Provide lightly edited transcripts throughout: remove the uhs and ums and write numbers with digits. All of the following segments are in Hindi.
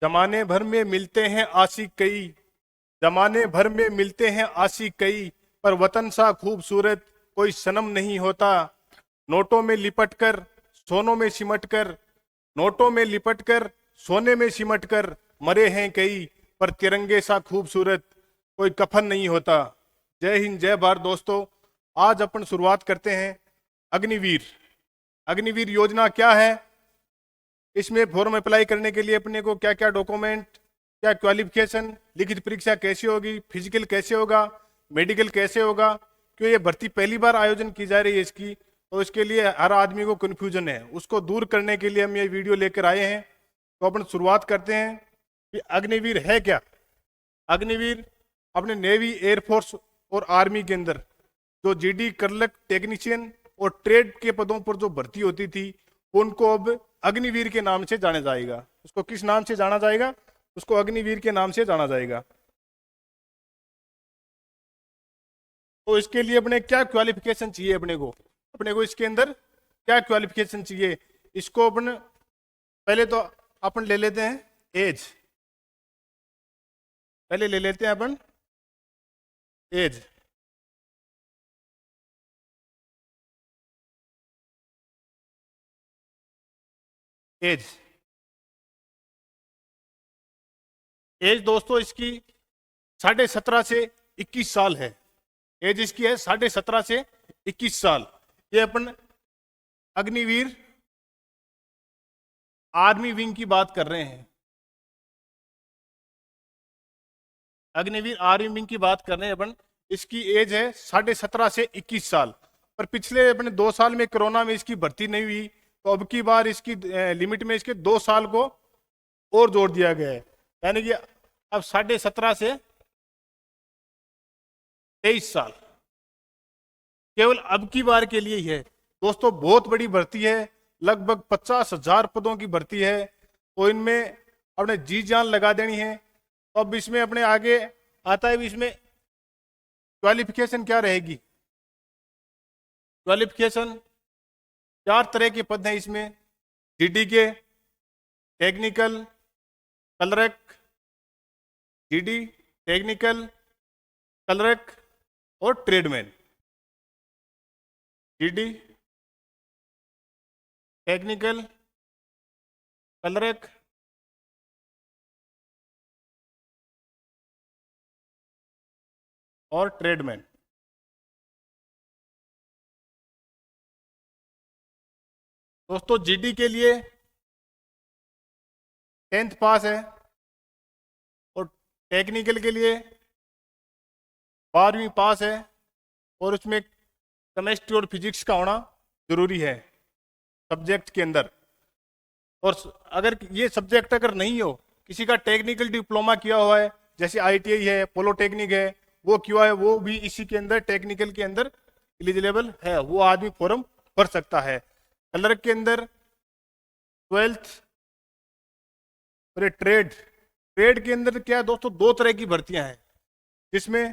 जमाने भर में मिलते हैं आशिक कई, जमाने भर में मिलते हैं आशिक कई, पर वतन सा खूबसूरत कोई सनम नहीं होता। नोटों में लिपट कर सोनों में सिमट कर, नोटों में लिपट कर सोने में सिमट कर मरे हैं कई, पर तिरंगे सा खूबसूरत कोई कफन नहीं होता। जय हिंद, जय भारत। दोस्तों, आज अपन शुरुआत करते हैं अग्निवीर। अग्निवीर योजना क्या है, इसमें फॉर्म अप्लाई करने के लिए अपने को क्या क्या डॉक्यूमेंट, क्या क्वालिफिकेशन, लिखित परीक्षा कैसे होगी, फिजिकल कैसे होगा, मेडिकल कैसे होगा, क्यों ये भर्ती पहली बार आयोजन की जा रही है इसकी, तो इसके लिए हर आदमी को कन्फ्यूजन है, उसको दूर करने के लिए हम ये वीडियो लेकर आए हैं। तो अपन शुरुआत करते हैं कि अग्निवीर है क्या। अग्निवीर अपने नेवी, एयरफोर्स और आर्मी के अंदर जो जीडी, क्लर्क, टेक्नीशियन और ट्रेड के पदों पर जो भर्ती होती थी, उनको अब अग्निवीर के नाम से जाना जाएगा। उसको किस नाम से जाना जाएगा? उसको अग्निवीर के नाम से जाना जाएगा। तो इसके लिए अपने क्या क्वालिफिकेशन चाहिए? अपने को इसके अंदर क्या क्वालिफिकेशन चाहिए? इसको अपन पहले तो अपन ले लेते हैं एज। पहले ले लेते हैं अपन एज। एज एज दोस्तों इसकी 17.5 से 21 साल है। एज इसकी है 17.5 से 21 साल। ये अपन अग्निवीर आर्मी विंग की बात कर रहे हैं। अग्निवीर आर्मी विंग की बात कर रहे हैं अपन। इसकी एज है 17.5 से 21 साल। पर पिछले अपने 2 साल में कोरोना में इसकी भर्ती नहीं हुई, तो अब की बार इसकी लिमिट में इसके 2 साल को और जोड़ दिया गया है, यानी कि अब 17.5 से 23 साल केवल अब की बार के लिए ही है। दोस्तों, बहुत बड़ी भर्ती है, लगभग 50,000 पदों की भर्ती है, तो इनमें अपने जी जान लगा देनी है। तो अब इसमें अपने आगे आता है, इसमें क्वालिफिकेशन क्या रहेगी? क्वालिफिकेशन 4 तरह के पद हैं इसमें। जीडी के, technical, clerk, GD, technical, clerk और ट्रेडमैन। जीडी, टेक्निकल, क्लर्क, और ट्रेडमैन। दोस्तों, जीडी के लिए 10th पास है, और टेक्निकल के लिए 12वीं पास है, और उसमें केमिस्ट्री और फिजिक्स का होना जरूरी है सब्जेक्ट के अंदर। और अगर ये सब्जेक्ट अगर नहीं हो, किसी का टेक्निकल डिप्लोमा किया हुआ है, जैसे आईटीआई है, पॉलिटेक्निक है, वो किया है, वो भी इसी के अंदर टेक्निकल के अंदर एलिजिबल है, वो आदमी फॉर्म भर सकता है। क्लर्क के अंदर 12th। और ट्रेड, ट्रेड के अंदर क्या है दोस्तों, 2 तरह की भर्तियां हैं, जिसमें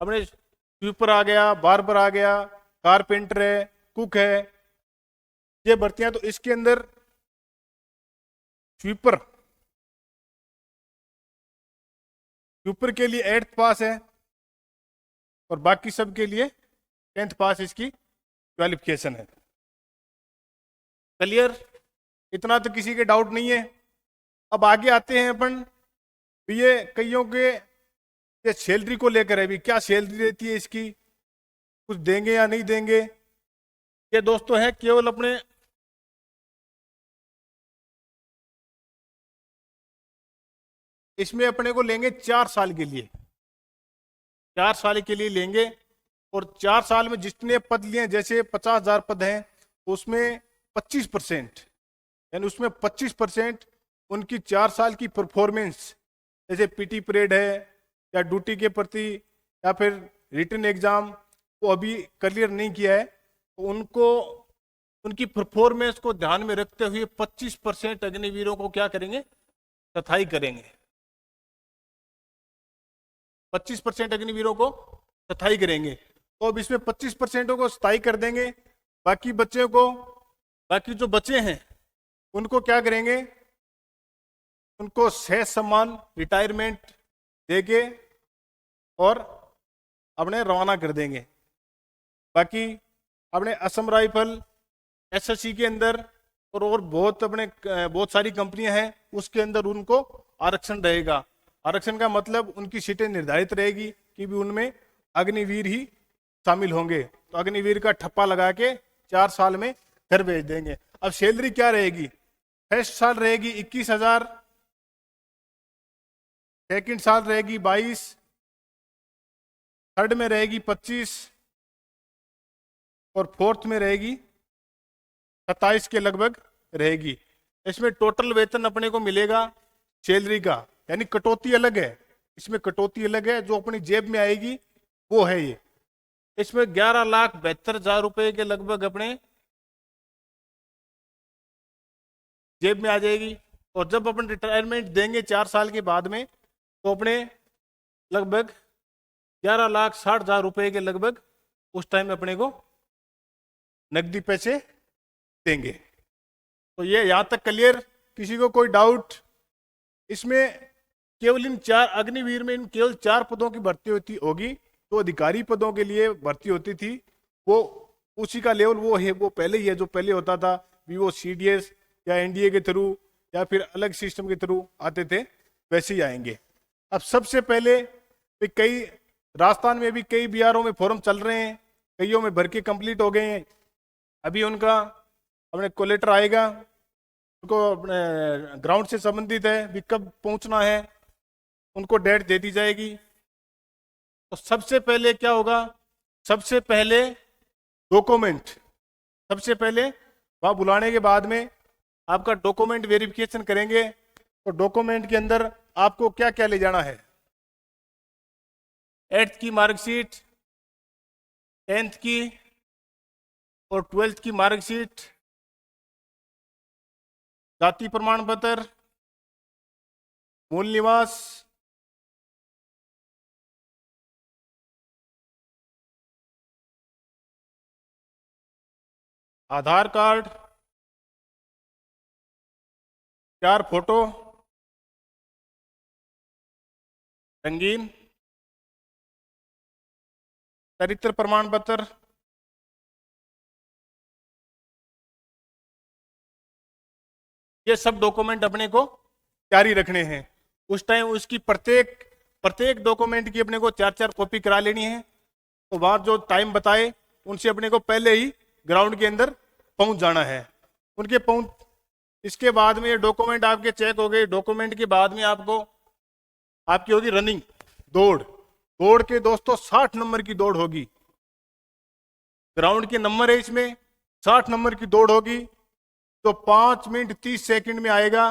अपने स्वीपर आ गया, बार्बर आ गया, कारपेंटर है, कुक है, ये भर्तियां। तो इसके अंदर स्वीपर, स्वीपर के लिए 8th पास है, और बाकी सब के लिए 10th पास इसकी क्वालिफिकेशन है। क्लियर? इतना तो किसी के डाउट नहीं है। अब आगे आते हैं अपन, ये कईयों के ये सैलरी को लेकर है, भी क्या सैलरी रहती है इसकी, कुछ देंगे या नहीं देंगे। ये दोस्तों है केवल अपने इसमें अपने को लेंगे 4 साल के लिए, 4 साल के लिए लेंगे। और 4 साल में जितने पद लिए, जैसे 50,000 पद हैं, उसमें 25%, यानी उसमें 25% उनकी 4 साल की परफॉर्मेंस, जैसे पीटी परेड है, या ड्यूटी के प्रति, या फिर रिटन एग्जाम को अभी क्लियर नहीं किया है, तो उनको उनकी परफॉर्मेंस को ध्यान में रखते हुए 25% अग्निवीरों को क्या करेंगे, स्थायी करेंगे। 25% अग्निवीरों को स्थायी करेंगे। तो अब इसमें 25% को स्थायी कर देंगे, बाकी बच्चे को, बाकी जो बच्चे हैं उनको क्या करेंगे, उनको सहज सम्मान रिटायरमेंट देके और अपने रवाना कर देंगे। बाकी अपने असम राइफल, एसएससी के अंदर और बहुत अपने बहुत सारी कंपनियां हैं, उसके अंदर उनको आरक्षण रहेगा। आरक्षण का मतलब उनकी सीटें निर्धारित रहेगी कि भी उनमें अग्निवीर ही शामिल होंगे। तो अग्निवीर का ठप्पा लगा के 4 साल में घर भेज देंगे। अब सैलरी क्या रहेगी? फर्स्ट साल रहेगी 21,000, सेकंड साल रहेगी 22, थर्ड में रहेगी 25 और फोर्थ में रहेगी 27 के लगभग रहेगी। इसमें टोटल वेतन अपने को मिलेगा सैलरी का, यानी कटौती अलग है, इसमें कटौती अलग है, जो अपनी जेब में आएगी वो है ये। इसमें 11,72,000 रुपए के लगभग अपने जेब में आ जाएगी। और जब अपन रिटायरमेंट देंगे 4 साल के बाद में, तो अपने लगभग 11,60,000 रुपए के लगभग उस टाइम अपने को नकदी पैसे देंगे। तो ये यहाँ तक क्लियर? किसी को कोई डाउट? इसमें केवल इन 4 अग्निवीर में इन केवल 4 पदों की भर्ती होगी। तो अधिकारी पदों के लिए भर्ती होती थी, वो उसी का लेवल वो है, वो पहले ही है जो पहले होता था, भी वो सीडीएस या एनडीए के थ्रू या फिर अलग सिस्टम के थ्रू आते थे, वैसे ही आएंगे। अब सबसे पहले कई राजस्थान में भी कई बिहारों में फॉर्म चल रहे हैं, कईयों में भर के कंप्लीट हो गए हैं। अभी उनका अपने को लेटर आएगा, उनको अपने ग्राउंड से संबंधित है, भी कब पहुंचना है, उनको डेट दे दी जाएगी। तो सबसे पहले क्या होगा? सबसे पहले डॉक्यूमेंट, सबसे पहले वहां बुलाने के बाद में आपका डॉक्यूमेंट वेरिफिकेशन करेंगे। तो डॉक्यूमेंट के अंदर आपको क्या क्या ले जाना है? 8th की मार्कशीट, 10th की और 12th की मार्कशीट, जाति प्रमाण पत्र, मूल निवास, आधार कार्ड, 4 फोटो रंगीन, चरित्र प्रमाण पत्र, ये सब डॉक्यूमेंट अपने को जारी रखने हैं। उस टाइम उसकी प्रत्येक डॉक्यूमेंट की अपने को 4-4 कॉपी करा लेनी है। तो वहां जो टाइम बताए उनसे अपने को पहले ही ग्राउंड के अंदर पहुंच जाना है। उनके पहुंच इसके बाद में ये डॉक्यूमेंट आपके चेक हो गए। डॉक्यूमेंट के बाद में आपकी होगी रनिंग, दौड़ के दोस्तों 60 नंबर की दौड़ होगी। ग्राउंड के नंबर है इसमें, 60 नंबर की दौड़ होगी। तो 5 मिनट 30 सेकंड में आएगा,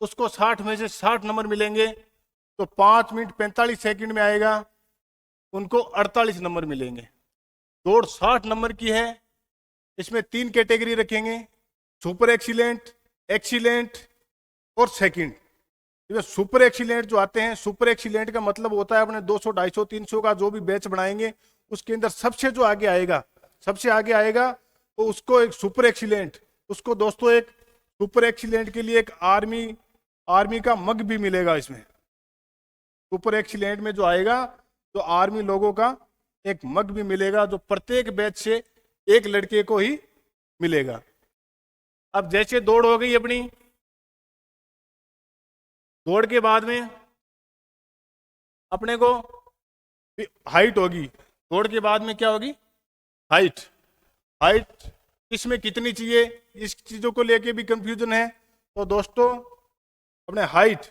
उसको 60 में से 60 नंबर मिलेंगे। तो 5 मिनट 45 सेकंड में आएगा, उनको 48 नंबर मिलेंगे। दौड़ 60 नंबर की है। इसमें 3 कैटेगरी रखेंगे, सुपर एक्सीलेंट, एक्सीलेंट और सेकंड। सुपर एक्सीलेंट जो आते हैं, सुपर एक्सीलेंट का मतलब होता है अपने 200, 250, 300 का जो भी बैच बनाएंगे, उसके अंदर सबसे जो आगे आएगा तो उसको एक सुपर एक्सीलेंट, उसको दोस्तों एक सुपर एक्सीलेंट के लिए एक आर्मी का मग भी मिलेगा। इसमें सुपर एक्सीलेंट में जो आएगा तो आर्मी लोगों का एक मग भी मिलेगा, जो प्रत्येक बैच से एक लड़के को ही मिलेगा। अब जैसे दौड़ हो गई अपनी, दौड़ के बाद में अपने को हाइट होगी। दौड़ के बाद में क्या होगी? हाइट इसमें कितनी चाहिए, इस चीजों को लेके भी कंफ्यूजन है। तो दोस्तों अपने हाइट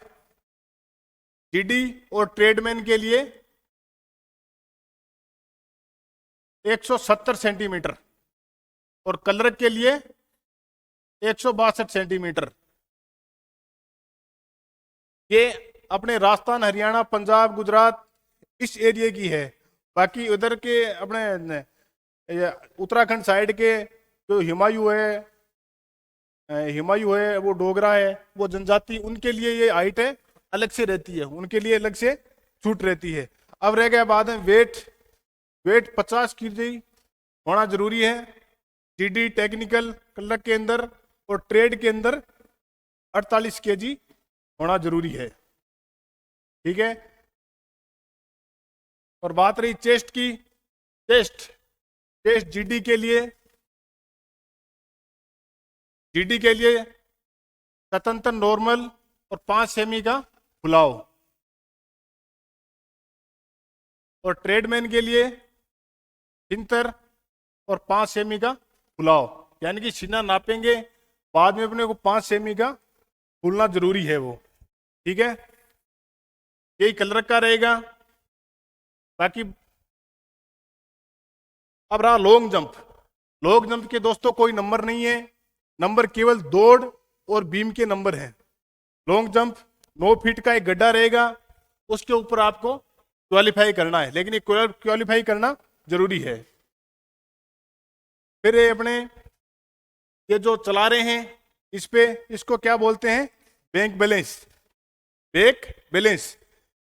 डीडी और ट्रेडमैन के लिए 170 सेंटीमीटर और क्लर्क के लिए 162 सेंटीमीटर। ये अपने राजस्थान, हरियाणा, पंजाब, गुजरात इस एरिया की है। बाकी उधर के अपने उत्तराखंड साइड के जो हिमायू है, वो डोगरा है, वो जनजाति, उनके लिए ये हाइट है अलग से रहती है, उनके लिए अलग से छूट रहती है। अब रह गया बाद में वेट 50 kg होना जरूरी है। जीडी टेक्निकल क्लर्क के अंदर और ट्रेड के अंदर 48 kg होना जरूरी है। ठीक है। और बात रही चेस्ट की, चेस्ट चेस्ट जीडी के लिए, जीडी के लिए स्वतंत्र नॉर्मल और 5 सेमी का फुलाव, और ट्रेडमैन के लिए छिहत्तर और 5 सेमी का फुलाव, यानी कि सीना नापेंगे बाद में अपने को 5 सेमी का फूलना जरूरी है वो। ठीक है, यही कलर का रहेगा। बाकी अब रहा लॉन्ग जंप। लॉन्ग जंप के दोस्तों कोई नंबर नहीं है, नंबर केवल दौड़ और बीम के नंबर हैं। लॉन्ग जंप 9 फीट का एक गड्ढा रहेगा, उसके ऊपर आपको क्वालिफाई करना है, लेकिन ये क्वालिफाई करना जरूरी है। फिर ये अपने ये जो चला रहे हैं इस पे, इसको क्या बोलते हैं, बैंक बैलेंस। बैंक बैलेंस,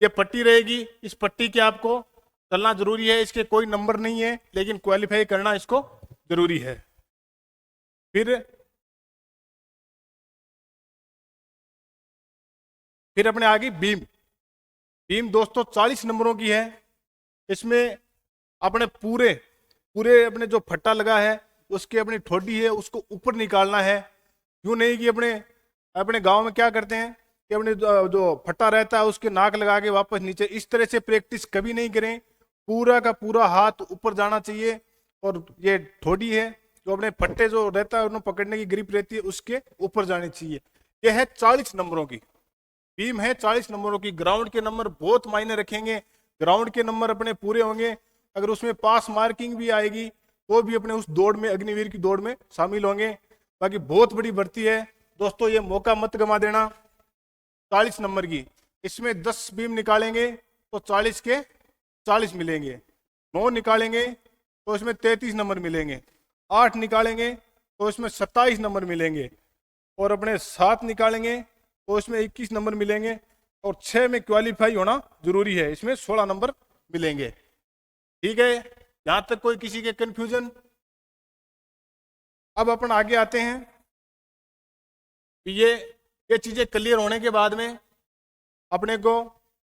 ये पट्टी रहेगी, इस पट्टी के आपको चलना जरूरी है। इसके कोई नंबर नहीं है, लेकिन क्वालिफाई करना इसको जरूरी है। फिर अपने आगे बीम। बीम दोस्तों 40 नंबरों की है। इसमें अपने पूरे पूरे अपने जो फट्टा लगा है उसके अपनी ठोडी है उसको ऊपर निकालना है। यूं नहीं कि अपने अपने गांव में क्या करते हैं कि अपने जो फट्टा रहता है उसके नाक लगा के वापस नीचे, इस तरह से प्रैक्टिस कभी नहीं करें। पूरा का पूरा हाथ ऊपर जाना चाहिए, और ये ठोडी है जो अपने फट्टे जो रहता है उन्हें पकड़ने की ग्रिप रहती है उसके ऊपर जानी चाहिए। यह है 40 नंबरों की बीम है, 40 नंबरों की। ग्राउंड के नंबर बहुत मायने रखेंगे। ग्राउंड के नंबर अपने पूरे होंगे, अगर उसमें पास मार्किंग भी आएगी तो भी अपने उस दौड़ में, अग्निवीर की दौड़ में शामिल होंगे। बाकी बहुत बड़ी भर्ती है दोस्तों, ये मौका मत गवा देना। 40 नंबर की, इसमें 10 बीम निकालेंगे तो 40 के 40 मिलेंगे, 9 निकालेंगे तो इसमें 33 नंबर मिलेंगे, 8 निकालेंगे तो इसमें 27 नंबर मिलेंगे, और अपने 7 निकालेंगे तो इसमें 21 नंबर मिलेंगे, और 6 में क्वालिफाई होना जरूरी है, इसमें 16 नंबर मिलेंगे। ठीक है, यहां तक कोई किसी के कंफ्यूजन? अब अपन आगे आते हैं। ये चीजें क्लियर होने के बाद में अपने को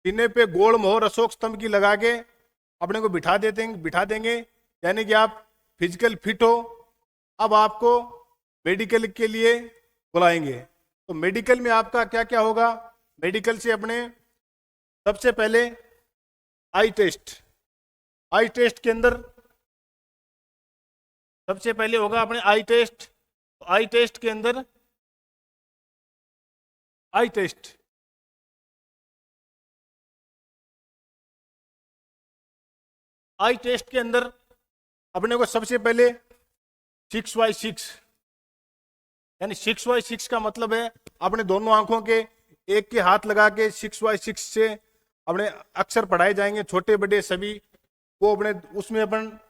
सीने पे गोल मोहर अशोक स्तंभ की लगा के अपने को बिठा देंगे, यानी कि आप फिजिकल फिट हो। अब आपको मेडिकल के लिए बुलाएंगे, तो मेडिकल में आपका क्या क्या होगा? मेडिकल से अपने सबसे पहले आई टेस्ट। आई टेस्ट के अंदर सबसे पहले होगा अपने आई टेस्ट। आई टेस्ट के अंदर आई टेस्ट आई टेस्ट के अंदर अपने को सबसे पहले 6x6, यानी 6x6 का मतलब है अपने दोनों आंखों के एक के हाथ लगा के 6x6 से अपने अक्षर पढ़ाए जाएंगे, छोटे बड़े सभी को अपने उसमें अपन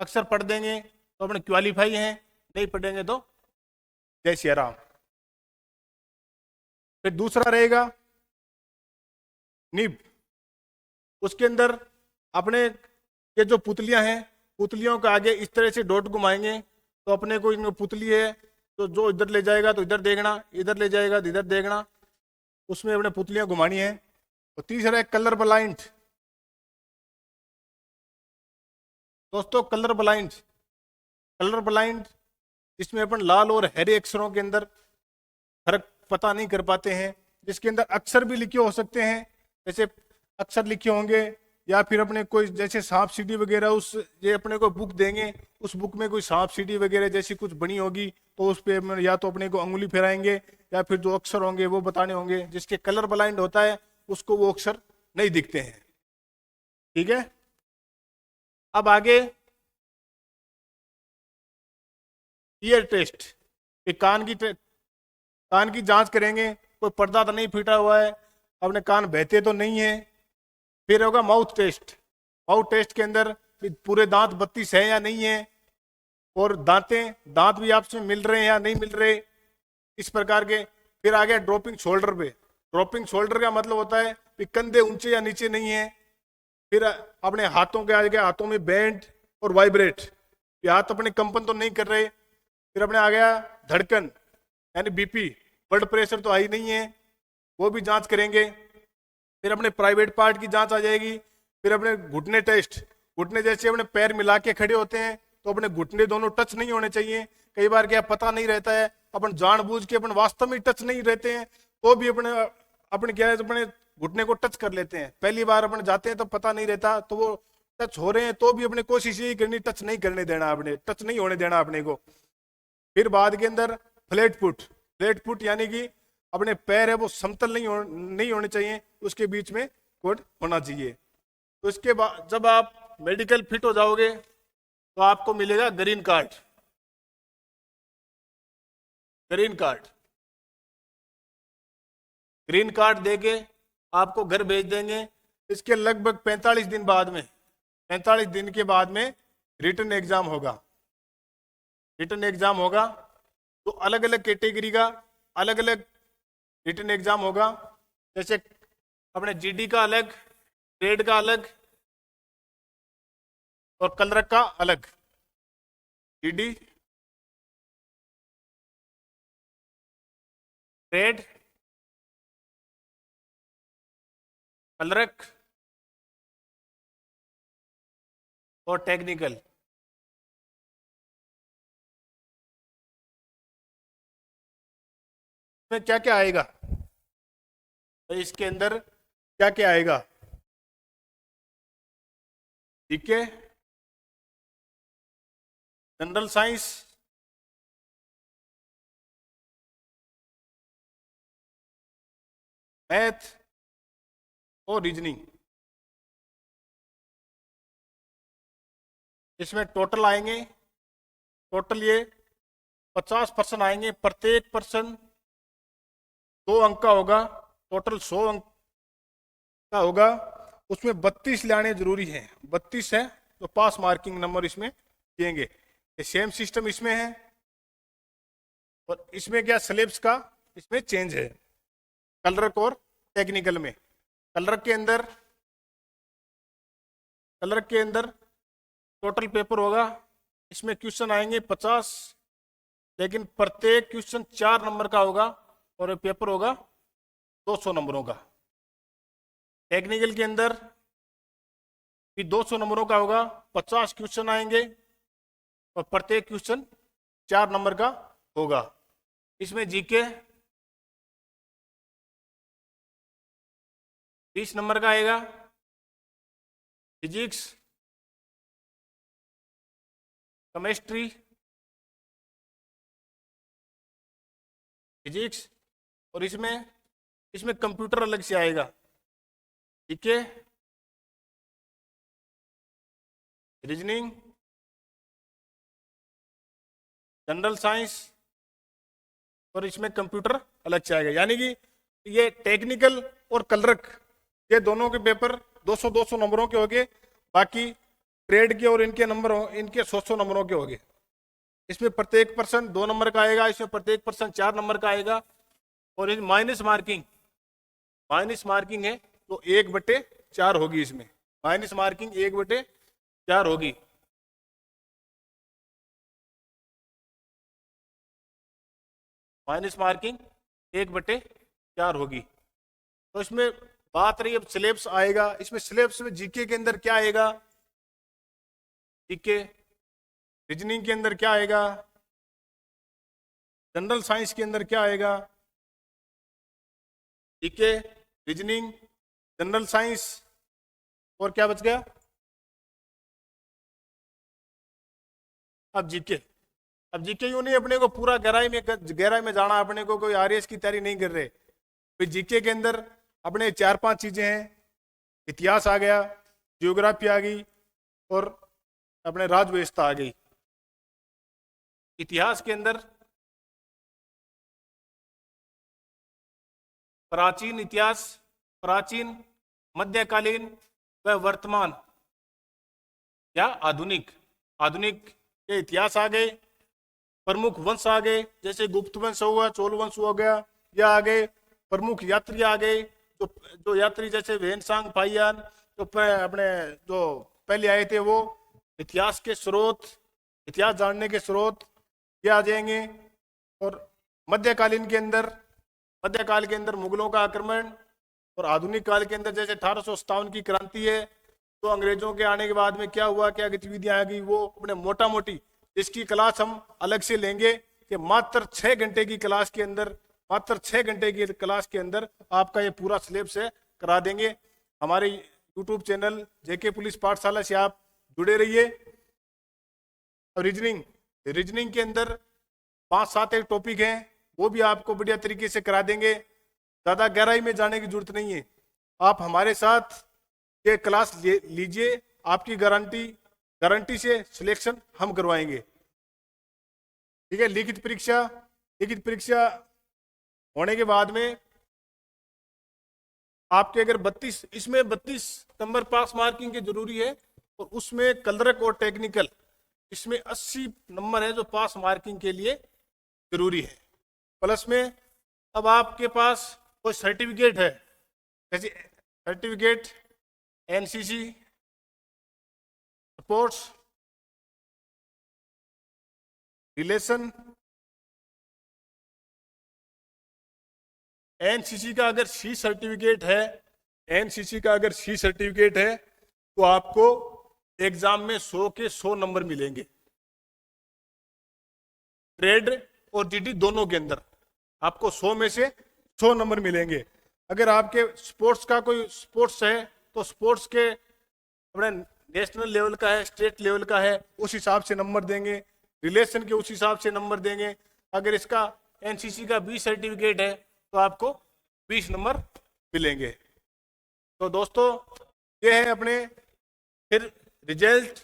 अक्षर पढ़ देंगे तो अपने क्वालिफाई हैं, नहीं पढ़ेंगे तो जय श्री राम। फिर दूसरा रहेगा निब। उसके अंदर अपने ये जो पुतलियां हैं, पुतलियों के आगे इस तरह से डॉट घुमाएंगे तो अपने को इनमें पुतली है तो जो इधर ले जाएगा तो इधर देखना, इधर ले जाएगा तो इधर देखना, उसमें अपने पुतलियां घुमानी है। और तीसरा है कलर ब्लाइंड। दोस्तों कलर ब्लाइंड, कलर ब्लाइंड इसमें अपन लाल और हरे अक्षरों के अंदर फर्क पता नहीं कर पाते हैं, जिसके अंदर अक्षर भी लिखे हो सकते हैं, जैसे अक्षर लिखे होंगे, या फिर अपने कोई जैसे सांप सीढ़ी वगैरह, उस ये अपने को बुक देंगे, उस बुक में कोई सांप सीढ़ी वगैरह जैसी कुछ बनी होगी तो उस पे या तो अपने को अंगुली फेराएंगे या फिर जो अक्षर होंगे वो बताने होंगे। जिसके कलर ब्लाइंड होता है उसको वो अक्षर नहीं दिखते हैं। ठीक है, अब आगे ईयर टेस्ट। कान की जांच करेंगे, कोई पर्दा तो नहीं फीटा हुआ है, अपने कान बहते तो नहीं है। फिर होगा माउथ टेस्ट। माउथ टेस्ट के अंदर पूरे दांत 32 है या नहीं है, और दांत भी आपस में मिल रहे हैं या नहीं मिल रहे, इस प्रकार के। फिर आ गया ड्रॉपिंग शोल्डर पे। ड्रॉपिंग शोल्डर का मतलब होता है कि कंधे ऊंचे या नीचे नहीं है। फिर अपने हाथों के आगे, हाथों में बैंड और वाइब्रेट, ये हाथ अपने कंपन तो नहीं कर रहे। फिर अपने आ गया धड़कन, यानी बीपी, ब्लड प्रेशर तो आई नहीं है। वो भी जांच करेंगे। फिर अपने प्राइवेट पार्ट की जांच आ जाएगी। फिर अपने घुटने टेस्ट, घुटने जैसे अपने पैर मिला के खड़े होते हैं तो अपने घुटने दोनों टच नहीं होने चाहिए। कई बार क्या पता नहीं रहता है, अपन जानबूझ के अपन वास्तव में टच नहीं रहते हैं तो भी अपने अपने क्या है अपने घुटने को टच कर लेते हैं। पहली बार अपन जाते हैं तो पता नहीं रहता, तो वो टच हो रहे हैं तो भी अपने कोशिश यही करनी टच नहीं करने देना, अपने टच नहीं होने देना अपने को। फिर बाद के अंदर फ्लैट फुट, फ्लैट फुट यानी कि अपने पैर है वो समतल नहीं होने चाहिए, उसके बीच में कोड होना चाहिए। तो इसके बाद जब आप मेडिकल फिट हो जाओगे तो आपको मिलेगा green card. Green card, green card देके आपको घर भेज देंगे। इसके लगभग 45 दिन बाद में, 45 दिन के बाद में रिटन एग्जाम होगा। रिटन एग्जाम होगा तो अलग अलग कैटेगरी का अलग अलग रिटन एग्जाम होगा। जैसे अपने जीडी का अलग, ट्रेड का अलग और कलरक का अलग। जीडी, ट्रेड, कलरक और टेक्निकल। इसमें क्या क्या आएगा, तो इसके अंदर क्या क्या आएगा? जीके, जनरल साइंस, मैथ और रीजनिंग। इसमें टोटल आएंगे, टोटल ये 50% आएंगे। प्रत्येक पर्सन 2 अंक का होगा, टोटल 100 अंक का होगा। उसमें 32 लाने जरूरी है, 32 है तो पास मार्किंग नंबर इसमें देंगे। ये सेम सिस्टम इसमें है और इसमें क्या सिलेबस का इसमें चेंज है कलरक और टेक्निकल में। कलरक के अंदर टोटल पेपर होगा, इसमें क्वेश्चन आएंगे 50, लेकिन प्रत्येक क्वेश्चन 4 नंबर का होगा और ये पेपर होगा 200 नंबरों का। टेक्निकल के अंदर भी 200 नंबरों का होगा, 50 क्वेश्चन आएंगे और प्रत्येक क्वेश्चन 4 नंबर का होगा। इसमें जीके 30 नंबर का आएगा, फिजिक्स, केमिस्ट्री, फिजिक्स और इसमें कंप्यूटर अलग से आएगा। ठीक है, रीजनिंग, जनरल साइंस और इसमें कंप्यूटर अलग से आएगा। यानी कि ये टेक्निकल और कलरक ये दोनों के पेपर 200-200 नंबरों के होंगे। बाकी ट्रेड के और इनके नंबर इनके 100-100 नंबरों के होंगे। इसमें प्रत्येक पर्सन 2 नंबर का आएगा, इसमें प्रत्येक पर्सन 4 नंबर का आएगा। और इन माइनस मार्किंग है तो 1/4 होगी। इसमें माइनस मार्किंग 1/4 होगी। माइनस मार्किंग 1/4 होगी। तो इसमें बात रही अब सिलेबस आएगा। इसमें सिलेबस में जीके के अंदर क्या आएगा, जीके, रीजनिंग के अंदर क्या आएगा, जनरल साइंस के अंदर क्या आएगा, जीके, रीजनिंग, जनरल साइंस और क्या बच गया? अब जीके। अब जीके यूं नहीं अपने को पूरा गहराई में जाना, अपने को कोई आरएएस की तैयारी नहीं कर रहे। फिर जीके के अंदर अपने 4-5 चीजें हैं। इतिहास आ गया, जियोग्राफी आ गई और अपने राज व्यवस्था आ गई। इतिहास के अंदर प्राचीन इतिहास, प्राचीन, मध्यकालीन व वर्तमान या आधुनिक के इतिहास आ गए। प्रमुख वंश आ गए, जैसे गुप्त वंश हुआ, चोल वंश हो गया, या आ गए। प्रमुख यात्री आ गए, जो यात्री जैसे वेनसांग फाइयान जो अपने जो पहले आए थे, वो इतिहास के स्रोत, इतिहास जानने के स्रोत ये आ जाएंगे। और मध्यकालीन के अंदर मध्यकाल के अंदर मुगलों का आक्रमण और आधुनिक काल के अंदर जैसे 1857 की क्रांति है, तो अंग्रेजों के आने के बाद में क्या हुआ, क्या गतिविधियां आ गई, वो अपने मोटा मोटी इसकी क्लास हम अलग से लेंगे कि मात्र 6 घंटे की क्लास के अंदर, मात्र 6 घंटे की क्लास के अंदर आपका ये पूरा सिलेबस है करा देंगे। हमारे यूट्यूब चैनल जेके पुलिस पाठशाला से आप जुड़े रहिए। और रीजनिंग के अंदर 5-7 एक टॉपिक हैं, वो भी आपको बढ़िया तरीके से करा देंगे। ज़्यादा गहराई में जाने की जरूरत नहीं है, आप हमारे साथ ये क्लास लीजिए, आपकी गारंटी से सिलेक्शन हम करवाएंगे। ठीक है। लिखित परीक्षा होने के बाद में आपके अगर 32 नंबर पास मार्किंग के जरूरी है, और उसमें कलरक और टेक्निकल इसमें 80 नंबर है जो पास मार्किंग के लिए जरूरी है। प्लस में अब आपके पास कोई सर्टिफिकेट है, जैसे certificate NCC, sports, relation, NCC का अगर सी सर्टिफिकेट है, तो आपको एग्जाम में 100 के 100 नंबर मिलेंगे। ट्रेड और जीडी दोनों के अंदर आपको 100 में से 100 नंबर मिलेंगे। अगर आपके स्पोर्ट्स का कोई स्पोर्ट्स है, तो स्पोर्ट्स के अपने नेशनल लेवल का है, स्टेट लेवल का है, उस हिसाब से नंबर देंगे। रिलेशन के उस हिसाब से नंबर देंगे। अगर इसका एनसीसी का 20 सर्टिफिकेट है, तो आपको 20 नंबर मिलेंगे। तो दोस्तों, ये है अपने फिर रिजल्ट,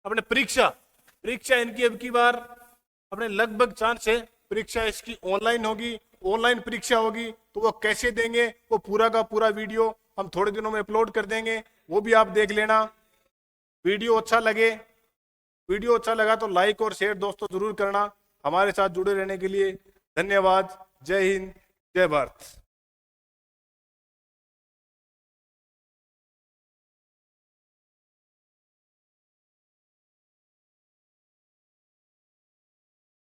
अपने परीक्षा इनकी अब की बार अपने लगभग चांस है परीक्षा इसकी ऑनलाइन होगी। ऑनलाइन परीक्षा होगी तो वो कैसे देंगे, वो पूरा का पूरा वीडियो हम थोड़े दिनों में अपलोड कर देंगे, वो भी आप देख लेना। वीडियो अच्छा लगा तो लाइक और शेयर दोस्तों जरूर करना। हमारे साथ जुड़े रहने के लिए धन्यवाद। जय हिंद, जय भारत।